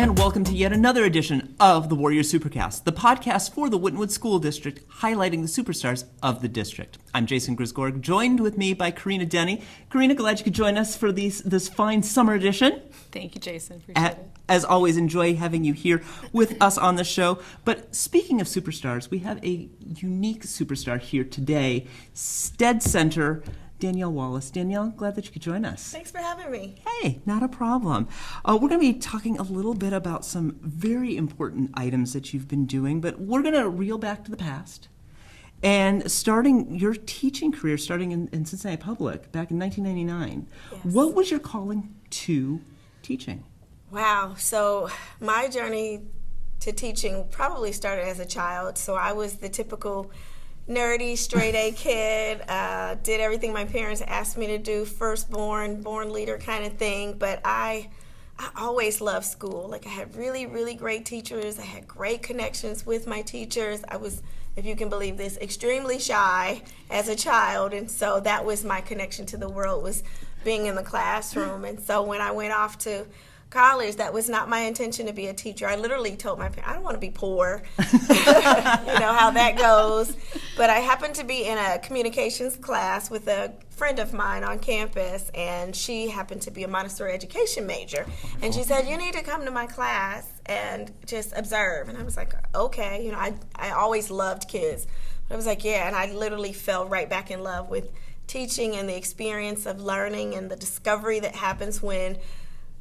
and welcome to yet another edition of the Warrior SuperCast, the podcast for the Winton Woods School District, highlighting the superstars of the district. I'm Jason Grisgorg, joined with me by Karina Denny. Karina, glad you could join us for this fine summer edition. Thank you, Jason. Appreciate it. As always, enjoy having you here with us on the show. But speaking of superstars, we have a unique superstar here today, Stead Center, Danielle Wallace. Danielle, glad that you could join us. Thanks for having me. Hey, not a problem. We're going to be talking a little bit about some very important items that you've been doing, but we're going to reel back to the past. And starting your teaching career, starting in Cincinnati Public back in 1999, Yes. What was your calling to teaching? Wow. So my journey to teaching probably started as a child. So I was the typical nerdy, straight A kid, did everything my parents asked me to do, firstborn, born leader kind of thing. But I always loved school. Like, I had really, really great teachers. I had great connections with my teachers. I was, if you can believe this, extremely shy as a child. And so that was my connection to the world, was being in the classroom. And so when I went off to college, that was not my intention to be a teacher. I literally told my parents, I don't want to be poor. You know how that goes. But I happened to be in a communications class with a friend of mine on campus, and she happened to be a Montessori education major. And she said, you need to come to my class and just observe. And I was like, okay. You know, I always loved kids. But I was like, yeah. And I literally fell right back in love with teaching and the experience of learning and the discovery that happens when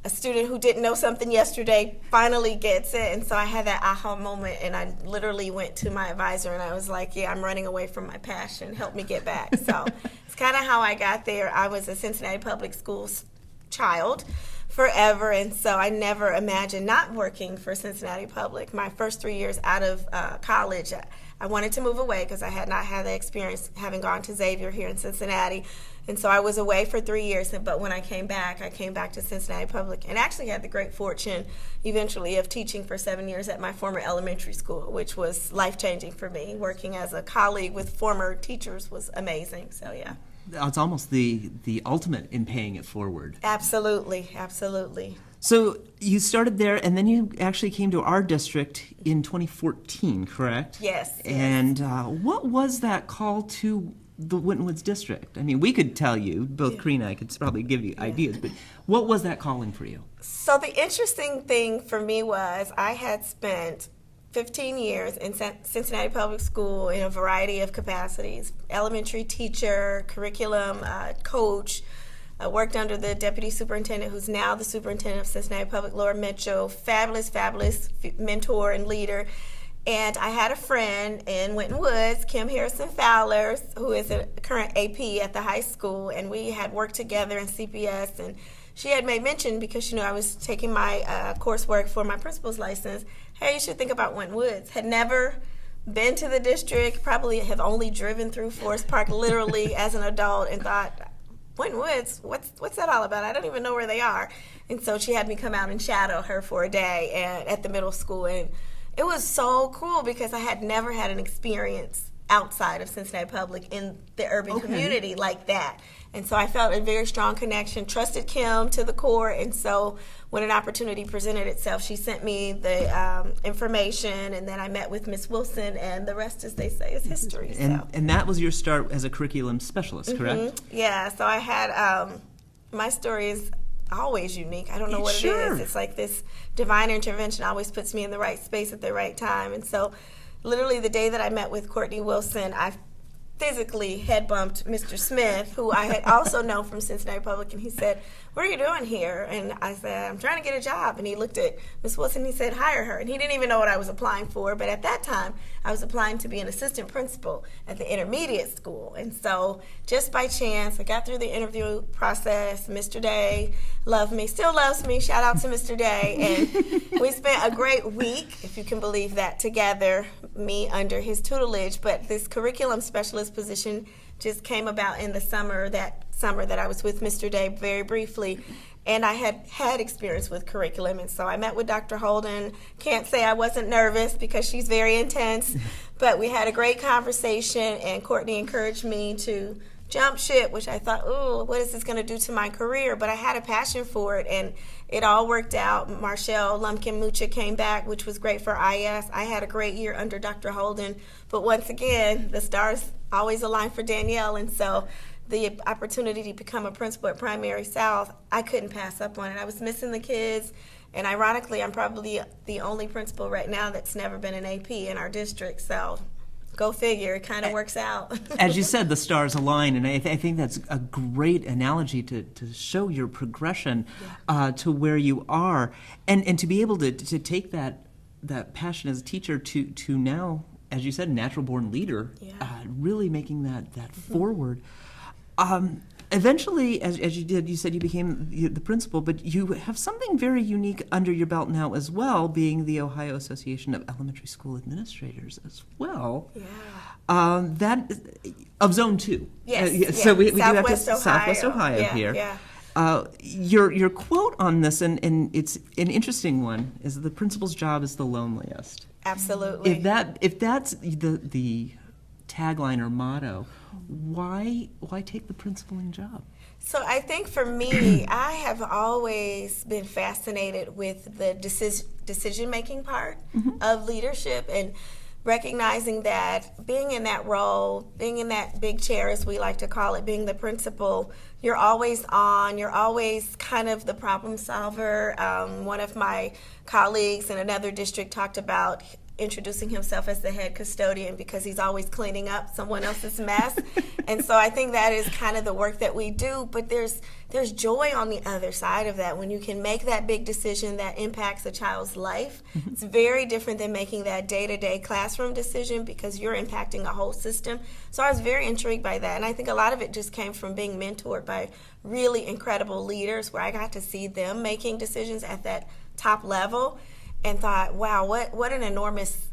a student who didn't know something yesterday finally gets it. And so I had that aha moment, and I literally went to my advisor and I was like, yeah, I'm running away from my passion. Help me get back. So it's kind of how I got there. I was a Cincinnati Public Schools child forever, and so I never imagined not working for Cincinnati Public. My first 3 years out of college, I wanted to move away because I had not had the experience having gone to Xavier here in Cincinnati. And so I was away for 3 years, but when I came back to Cincinnati Public, and actually had the great fortune eventually of teaching for 7 years at my former elementary school, which was life-changing for me. Working as a colleague with former teachers was amazing, so yeah. It's almost the ultimate in paying it forward. Absolutely, absolutely. So you started there, and then you actually came to our district in 2014, correct? Yes. And what was that call to the Winton Woods district? I mean, we could tell you, both Karina and I could probably give you ideas, but what was that calling for you? So the interesting thing for me was I had spent 15 years in Cincinnati Public School in a variety of capacities: elementary teacher, curriculum coach. I worked under the deputy superintendent, who's now the superintendent of Cincinnati Public, Laura Mitchell. Fabulous mentor and leader. And I had a friend in Winton Woods, Kim Harrison Fowler, who is a current AP at the high school, and we had worked together in CPS. And she had made mention, because she knew I was taking my coursework for my principal's license, hey, you should think about Winton Woods. Had never been to the district, probably have only driven through Forest Park literally as an adult, and thought, Winton Woods, what's that all about? I don't even know where they are. And so she had me come out and shadow her for a day at the middle school, and it was so cool because I had never had an experience outside of Cincinnati Public in the urban community like that. And so I felt a very strong connection, trusted Kim to the core, and so when an opportunity presented itself, she sent me the information, and then I met with Miss Wilson, and the rest, as they say, is history. And that was your start as a curriculum specialist, correct? Yeah, so I had, my story is always unique. I don't know what it is. It's like this divine intervention always puts me in the right space at the right time. And so literally the day that I met with Courtney Wilson, I physically head bumped Mr. Smith, who I had also known from Cincinnati Public, and he said, what are you doing here? And I said, I'm trying to get a job. And he looked at Miss Wilson and he said, hire her. And he didn't even know what I was applying for, but at that time I was applying to be an assistant principal at the intermediate school. And so just by chance, I got through the interview process. Mr. Day loved me, still loves me. Shout out to Mr. Day. And we spent a great week, if you can believe that, together, me under his tutelage. But this curriculum specialist position just came about in the summer that I was with Mr. Day very briefly, and I had experience with curriculum, and so I met with Dr. Holden. Can't say I wasn't nervous because she's very intense, but we had a great conversation, and Courtney encouraged me to jump ship, which I thought, ooh, what is this going to do to my career? But I had a passion for it, and it all worked out. Marshall Lumpkin-Mucha came back, which was great for IS. I had a great year under Dr. Holden. But once again, the stars always align for Danielle, and so the opportunity to become a principal at Primary South, I couldn't pass up on it. I was missing the kids. And ironically, I'm probably the only principal right now that's never been an AP in our district. So go figure, it kind of works out. As you said, the stars align, and I think that's a great analogy to show your progression to where you are. And to be able to take that passion as a teacher to now, as you said, natural-born leader, really making that forward. Eventually, as you did, you said you became the principal, but you have something very unique under your belt now as well, being the Ohio Association of Elementary School Administrators as well. Yeah. That of Zone 2. Yes. So we do have Southwest Ohio. Southwest Ohio here. Yeah. Your quote on this, and it's an interesting one, is the principal's job is the loneliest. Absolutely. If that's the tagline or motto, why take the principaling job? So I think for me, I have always been fascinated with the decision-making part of leadership, and recognizing that being in that role, being in that big chair, as we like to call it, being the principal, you're always on, you're always kind of the problem solver. One of my colleagues in another district talked about introducing himself as the head custodian because he's always cleaning up someone else's mess. And so I think that is kind of the work that we do, but there's joy on the other side of that when you can make that big decision that impacts a child's life. It's very different than making that day-to-day classroom decision because you're impacting a whole system. So I was very intrigued by that, and I think a lot of it just came from being mentored by really incredible leaders where I got to see them making decisions at that top level and thought, wow, what an enormous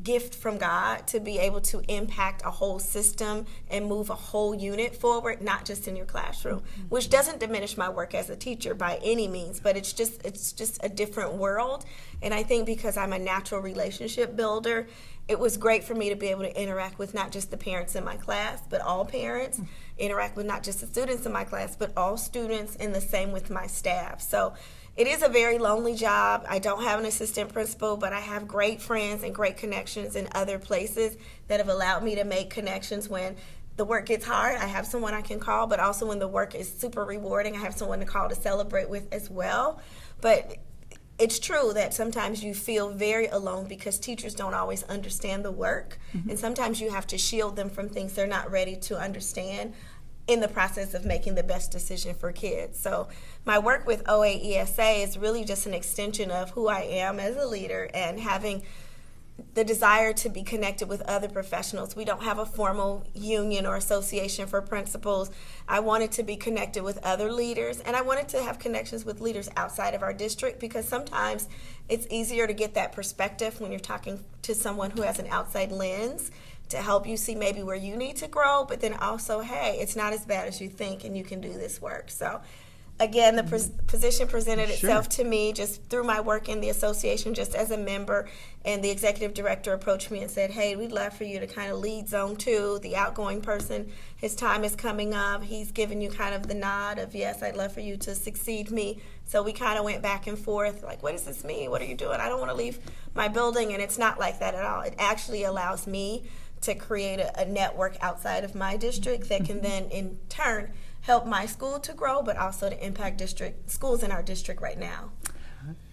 gift from God to be able to impact a whole system and move a whole unit forward, not just in your classroom, which doesn't diminish my work as a teacher by any means, but it's just a different world. And I think because I'm a natural relationship builder, it was great for me to be able to interact with not just the parents in my class, but all parents, interact with not just the students in my class, but all students, and the same with my staff. So it is a very lonely job. I don't have an assistant principal, but I have great friends and great connections in other places that have allowed me to make connections when the work gets hard. I have someone I can call, but also when the work is super rewarding, I have someone to call to celebrate with as well. But it's true that sometimes you feel very alone because teachers don't always understand the work, and sometimes you have to shield them from things they're not ready to understand in the process of making the best decision for kids. So my work with OAESA is really just an extension of who I am as a leader and having the desire to be connected with other professionals. We don't have a formal union or association for principals. I wanted to be connected with other leaders, and I wanted to have connections with leaders outside of our district because sometimes it's easier to get that perspective when you're talking to someone who has an outside lens to help you see maybe where you need to grow, but then also, hey, it's not as bad as you think and you can do this work. So again, the position presented itself to me just through my work in the association, just as a member, and the executive director approached me and said, hey, we'd love for you to kind of lead Zone 2, the outgoing person. His time is coming up. He's given you kind of the nod of, yes, I'd love for you to succeed me. So we kind of went back and forth, like, what does this mean? What are you doing? I don't want to leave my building, and it's not like that at all. It actually allows me to create a network outside of my district that can then in turn help my school to grow, but also to impact schools in our district right now.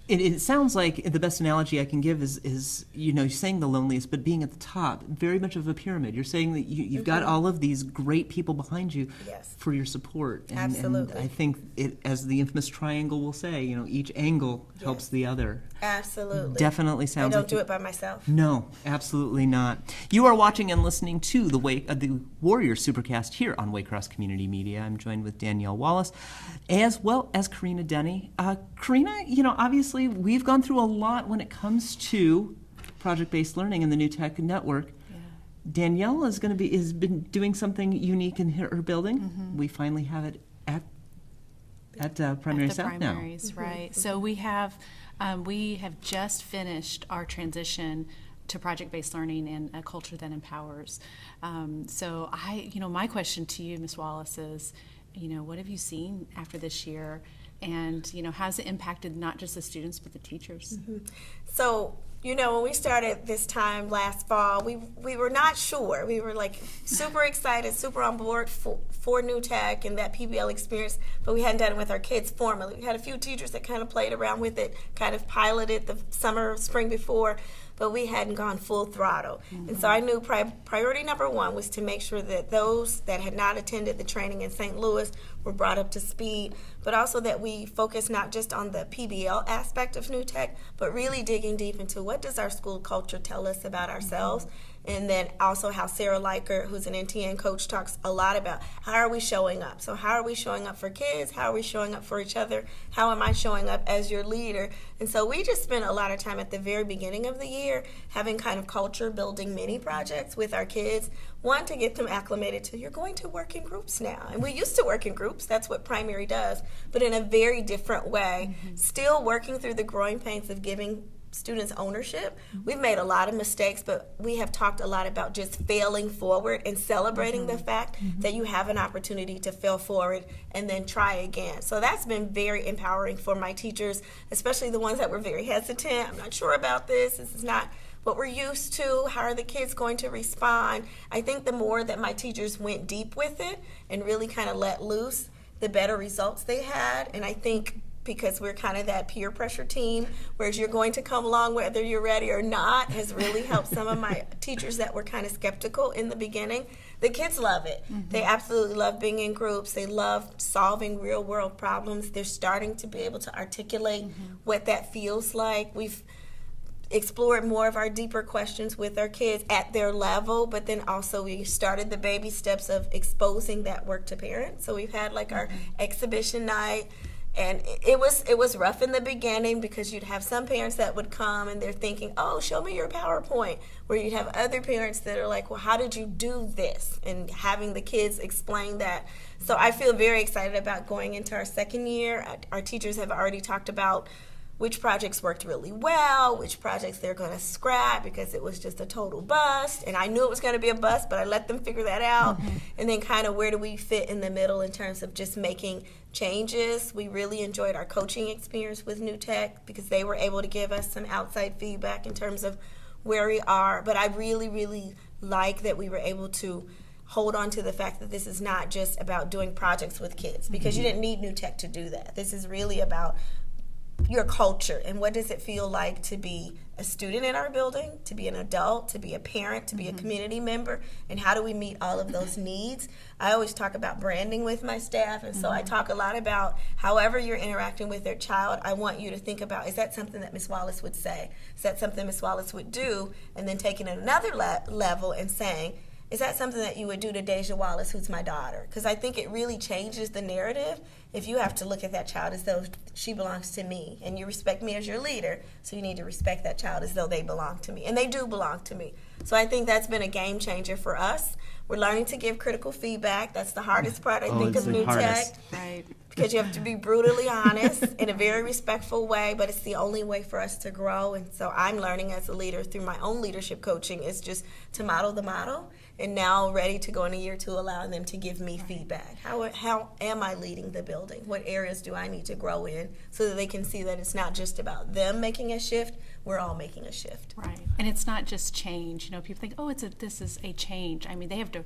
It sounds like the best analogy I can give is you're saying the loneliest, but being at the top, very much of a pyramid. You're saying that you've got all of these great people behind you for your support. And, Absolutely. And I think as the infamous triangle will say, each angle helps the other. Absolutely. Definitely sounds I don't like do it by myself. No, absolutely not. You are watching and listening to the Warrior SuperCast here on Waycross Community Media. I'm joined with Danielle Wallace, as well as Karina Denny. Karina, obviously we've gone through a lot when it comes to project-based learning and the New Tech Network. Yeah. Danielle has been doing something unique in her building. We finally have it at Primary South now. Primaries, right. So we have just finished our transition to project-based learning and a culture that empowers. So my question to you, Ms. Wallace, is, what have you seen after this year? And, how's it impacted not just the students, but the teachers? Mm-hmm. So, when we started this time last fall, we were not sure. We were like super excited, super on board for new tech and that PBL experience, but we hadn't done it with our kids formally. We had a few teachers that kind of played around with it, kind of piloted the summer, spring before, but we hadn't gone full throttle. Mm-hmm. And so I knew priority number one was to make sure that those that had not attended the training in St. Louis were brought up to speed, but also that we focus not just on the PBL aspect of new tech, but really digging deep into what does our school culture tell us about ourselves, and then also how Sarah Leiker, who's an NTN coach, talks a lot about how are we showing up. So how are we showing up for kids? How are we showing up for each other? How am I showing up as your leader? And so we just spent a lot of time at the very beginning of the year having kind of culture building mini projects with our kids. One, to get them acclimated to, you're going to work in groups now. And we used to work in groups, that's what primary does, but in a very different way, still working through the growing pains of giving students ownership. We've made a lot of mistakes, but we have talked a lot about just failing forward and celebrating the fact that you have an opportunity to fail forward and then try again. So that's been very empowering for my teachers, especially the ones that were very hesitant. I'm not sure about this. This is not what we're used to. How are the kids going to respond? I think the more that my teachers went deep with it and really kind of let loose, the better results they had. And I think because we're kind of that peer pressure team, whereas you're going to come along whether you're ready or not, has really helped some of my teachers that were kind of skeptical in the beginning. The kids love it. They absolutely love being in groups. They love solving real world problems. They're starting to be able to articulate what that feels like. We've explored more of our deeper questions with our kids at their level, but then also we started the baby steps of exposing that work to parents. So we've had like our exhibition night. And it was rough in the beginning because you'd have some parents that would come and they're thinking, oh, show me your PowerPoint, where you'd have other parents that are like, well, how did you do this? And having the kids explain that. So I feel very excited about going into our second year. Our teachers have already talked about which projects worked really well, which projects they're going to scrap because it was just a total bust. And I knew it was going to be a bust, but I let them figure that out. And then kind of where do we fit in the middle in terms of just making changes. We really enjoyed our coaching experience with New Tech because they were able to give us some outside feedback in terms of where we are. But I really, really like that we were able to hold on to the fact that this is not just about doing projects with kids, because you didn't need New Tech to do that. This is really about your culture and what does it feel like to be a student in our building, to be an adult, to be a parent, to be a community member, and how do we meet all of those needs. I always talk about branding with my staff, and so I talk a lot about however you're interacting with their child, I want you to think about, is that something that Ms. Wallace would say? Is that something Ms. Wallace would do? And then taking it another level and saying, is that something that you would do to Deja Wallace, who's my daughter? Because I think it really changes the narrative if you have to look at that child as though she belongs to me, and you respect me as your leader, so you need to respect that child as though they belong to me, and they do belong to me. So I think that's been a game changer for us. We're learning to give critical feedback. That's the hardest part, I think, of New Tech. Right. Because you have to be brutally honest in a very respectful way, but it's the only way for us to grow. And so I'm learning as a leader through my own leadership coaching is just to model the model, and now ready to go in a year to allowing them to give me feedback. How am I leading the building? What areas do I need to grow in so that they can see that it's not just about them making a shift, we're all making a shift. Right. And it's not just change. People think, oh, this is a change. I mean, they have to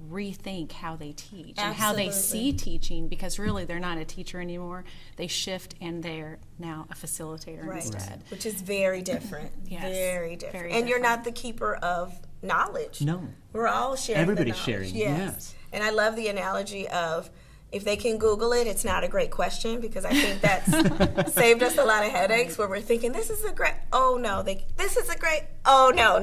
rethink how they teach and how they see teaching, because really they're not a teacher anymore. They shift and they're now a facilitator instead. Which is very different. Yes. Very different. Very and you're different. not the keeper of knowledge. No. We're all sharing Everybody's the sharing, yes. And I love the analogy of, if they can Google it, it's not a great question, because I think that's saved us a lot of headaches where we're thinking, this is a great, oh no, this is a great, oh no.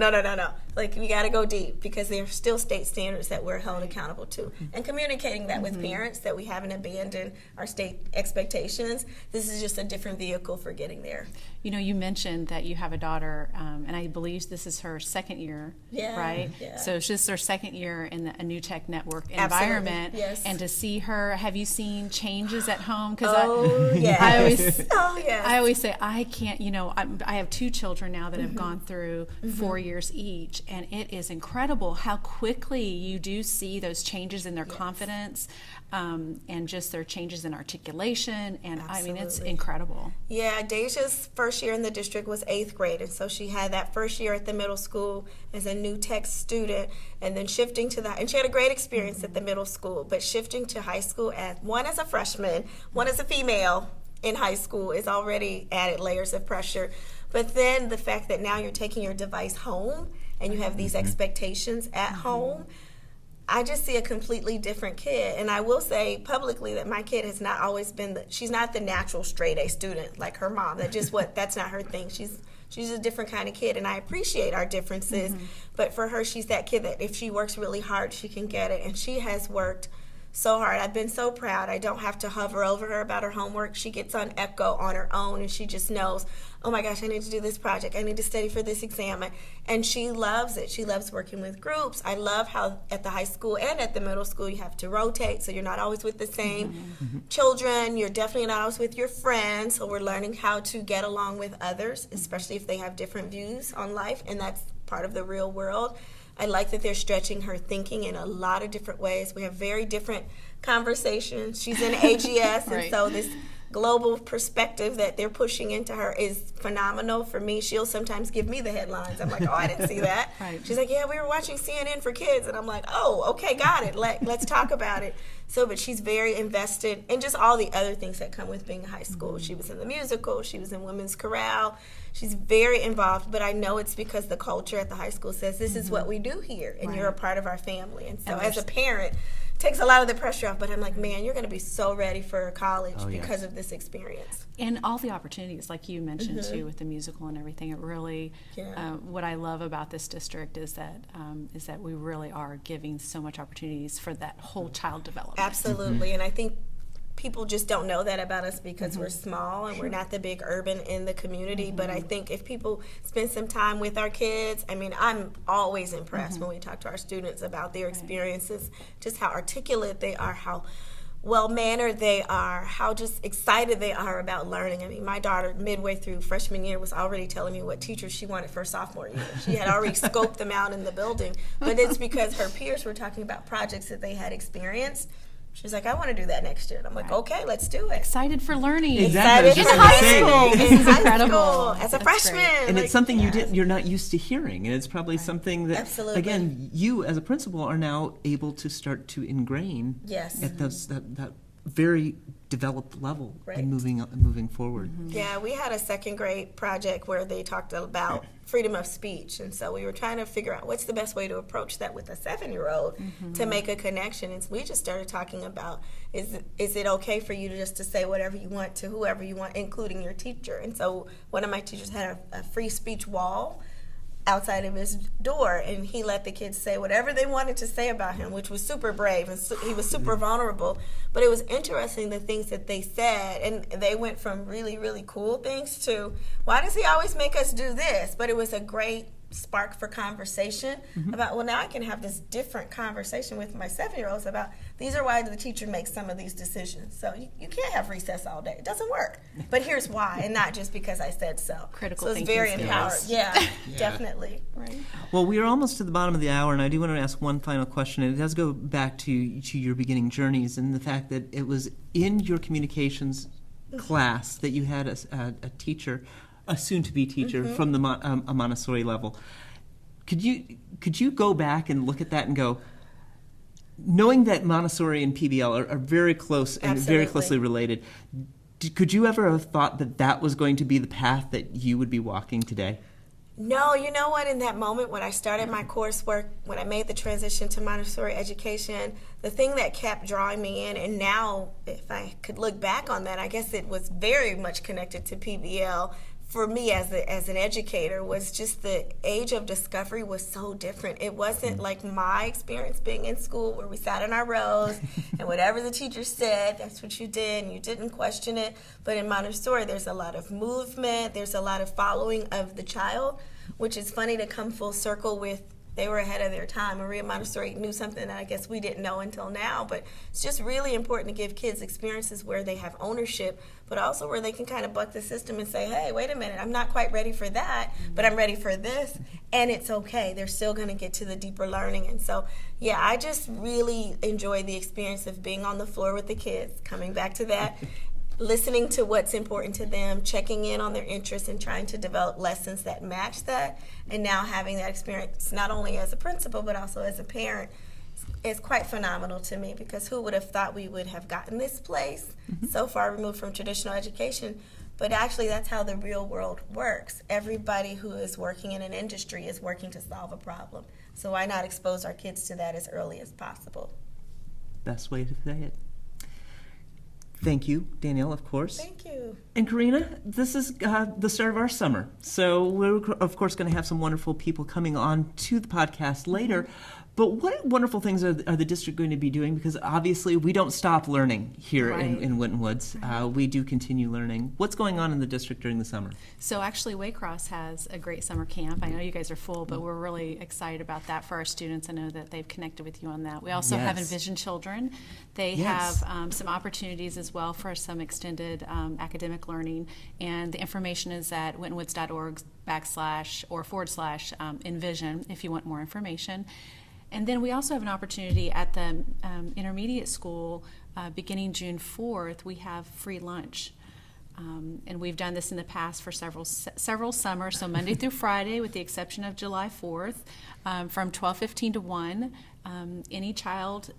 Like, we got to go deep because there are still state standards that we're held accountable to. And communicating that with parents, that we haven't abandoned our state expectations. This is just a different vehicle for getting there. You know, you mentioned that you have a daughter, and I believe this is her second year, right? Yeah. So it's just her second year in a New Tech Network environment. Yes. And to see her, have you seen changes at home? Because I always say, I can't, you know, I have two children now that have gone through 4 years each, and it is incredible how quickly you do see those changes in their confidence, and just their changes in articulation, and I mean, it's incredible. Yeah, Deja's first year in the district was 8th grade, and so she had that first year at the middle school as a New Tech student, and then shifting to and she had a great experience at the middle school, but shifting to high school one as a freshman, one as a female in high school is already added layers of pressure. But then the fact that now you're taking your device home and you have these expectations at home, I just see a completely different kid. And I will say publicly that my kid has not always been she's not the natural straight A student like her mom. That's not her thing. She's a different kind of kid, and I appreciate our differences. But for her, she's that kid that if she works really hard, she can get it. And she has worked so hard. I've been so proud. I don't have to hover over her about her homework. She gets on Echo on her own, and she just knows, oh my gosh, I need to do this project. I need to study for this exam. And she loves it. She loves working with groups. I love how at the high school and at the middle school you have to rotate, so you're not always with the same children. You're definitely not always with your friends, so we're learning how to get along with others, especially if they have different views on life, and that's part of the real world. I like that they're stretching her thinking in a lot of different ways. We have very different conversations. She's in AGS, and so this global perspective that they're pushing into her is phenomenal for me. She'll sometimes give me the headlines. I'm like, oh, I didn't see that. She's like, yeah, we were watching CNN for kids. And I'm like, oh, okay, got it. Let's talk about it. So, but she's very invested in just all the other things that come with being in high school. She was in the musical. She was in women's chorale. She's very involved, but I know it's because the culture at the high school says this is what we do here, and you're a part of our family. And so as a parent, it takes a lot of the pressure off, but I'm like, man, you're going to be so ready for college because of this experience. And all the opportunities, like you mentioned too, with the musical and everything. It really, what I love about this district is that we really are giving so much opportunities for that whole child development. Absolutely, and I think people just don't know that about us because we're small and we're not the big urban in the community. But I think if people spend some time with our kids, I mean, I'm always impressed when we talk to our students about their experiences, just how articulate they are, how well-mannered they are, how just excited they are about learning. I mean, my daughter, midway through freshman year, was already telling me what teachers she wanted for sophomore year. She had already scoped them out in the building. But it's because her peers were talking about projects that they had experienced. She's like, I want to do that next year. And I'm like, okay, let's do it. Excited for learning. Exactly. In high school. This is incredible. As a freshman. And it's something you're not used to hearing. And it's probably something that, again, you as a principal are now able to start to ingrain at that very developed level and moving forward. Yeah, we had a second grade project where they talked about freedom of speech, and so we were trying to figure out what's the best way to approach that with a 7-year-old to make a connection. And so we just started talking about is it okay for you to say whatever you want to whoever you want, including your teacher. And so one of my teachers had a free speech wall outside of his door, and he let the kids say whatever they wanted to say about him, which was super brave, and he was super vulnerable. But it was interesting the things that they said, and they went from really, really cool things to, why does he always make us do this? But it was a great spark for conversation about, well, now I can have this different conversation with my 7-year-olds about, these are why the teacher makes some of these decisions. So you can't have recess all day. It doesn't work. But here's why, and not just because I said so. Critical thinking. So it's very empowering. Yeah, definitely. Right. Well, we are almost to the bottom of the hour, and I do want to ask one final question. And it does go back to your beginning journeys and the fact that it was in your communications class that you had a teacher, a soon-to-be teacher from the a Montessori level. Could you go back and look at that and go, knowing that Montessori and PBL are very close and very closely related, could you ever have thought that was going to be the path that you would be walking today? No, you know what? In that moment when I started my coursework, when I made the transition to Montessori education, the thing that kept drawing me in, and now if I could look back on that, I guess it was very much connected to PBL, for me as an educator was just the age of discovery was so different. It wasn't like my experience being in school where we sat in our rows and whatever the teacher said, that's what you did and you didn't question it. But in Montessori, there's a lot of movement, there's a lot of following of the child, which is funny to come full circle with. They were ahead of their time. Maria Montessori knew something that I guess we didn't know until now, but it's just really important to give kids experiences where they have ownership, but also where they can kind of buck the system and say, hey, wait a minute, I'm not quite ready for that, but I'm ready for this, and it's okay. They're still going to get to the deeper learning. And so, yeah, I just really enjoy the experience of being on the floor with the kids, coming back to that, listening to what's important to them, checking in on their interests, and trying to develop lessons that match that. And now having that experience not only as a principal but also as a parent is quite phenomenal to me, because who would have thought we would have gotten this place so far removed from traditional education? But actually that's how the real world works. Everybody who is working in an industry is working to solve a problem. So why not expose our kids to that as early as possible? Best way to say it. Thank you, Danielle, of course. Thank you. And Karina, this is the start of our summer. So we're, of course, going to have some wonderful people coming on to the podcast later. But what wonderful things are the district going to be doing? Because obviously we don't stop learning here in Winton Woods. We do continue learning. What's going on in the district during the summer? So actually Waycross has a great summer camp. I know you guys are full, but we're really excited about that for our students. I know that they've connected with you on that. We also have Envision Children. They have some opportunities as well for some extended academic learning. And the information is at wintonwoods.org/Envision if you want more information. And then we also have an opportunity at the intermediate school beginning June 4th. We have free lunch. And we've done this in the past for several summers, so Monday through Friday with the exception of July 4th from 12:15 to 1. Any child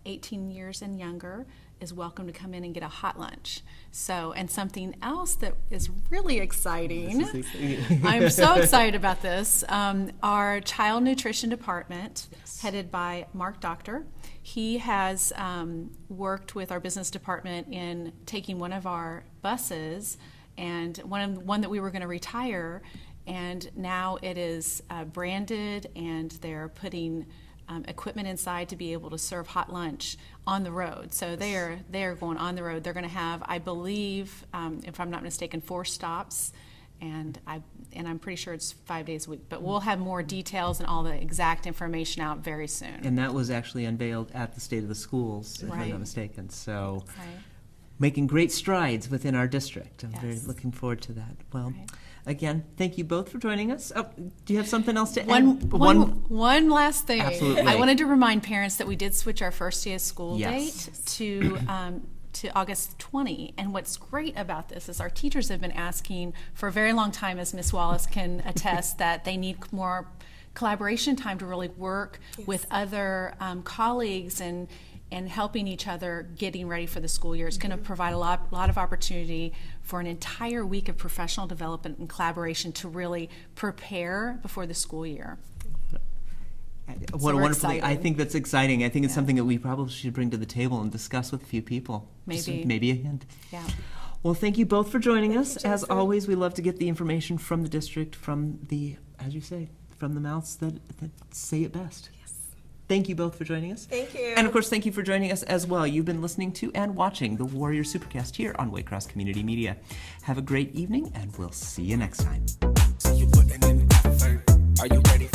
18 years and younger is welcome to come in and get a hot lunch. So, and something else that is really exciting, I'm so excited about this, our child nutrition department, headed by Mark Doctor, he has worked with our business department in taking one of our buses, and one that we were going to retire, and now it is branded, and they're putting equipment inside to be able to serve hot lunch on the road. So they are going on the road. They're going to have, I believe, if I'm not mistaken, 4 stops, and I'm pretty sure it's 5 days a week. But we'll have more details and all the exact information out very soon. And that was actually unveiled at the State of the Schools, if I'm not mistaken. So Right. making great strides within our district. I'm very looking forward to that. Well, again, thank you both for joining us. Oh, do you have something else to add? One last thing. Absolutely. I wanted to remind parents that we did switch our first day of school Yes. date to August 20. And what's great about this is our teachers have been asking for a very long time, as Ms. Wallace can attest, that they need more collaboration time to really work with other colleagues and helping each other getting ready for the school year. It's going to provide a lot of opportunity for an entire week of professional development and collaboration to really prepare before the school year. What a wonderful thing. I think that's exciting. I think it's something that we probably should bring to the table and discuss with a few people. Maybe a hint. Yeah. Well, thank you both for joining us. As always, we love to get the information from the district, from the, as you say, from the mouths that say it best. Thank you both for joining us. Thank you. And of course, thank you for joining us as well. You've been listening to and watching the Warrior SuperCast here on Waycross Community Media. Have a great evening, and we'll see you next time. So you putting in effort. Are you ready?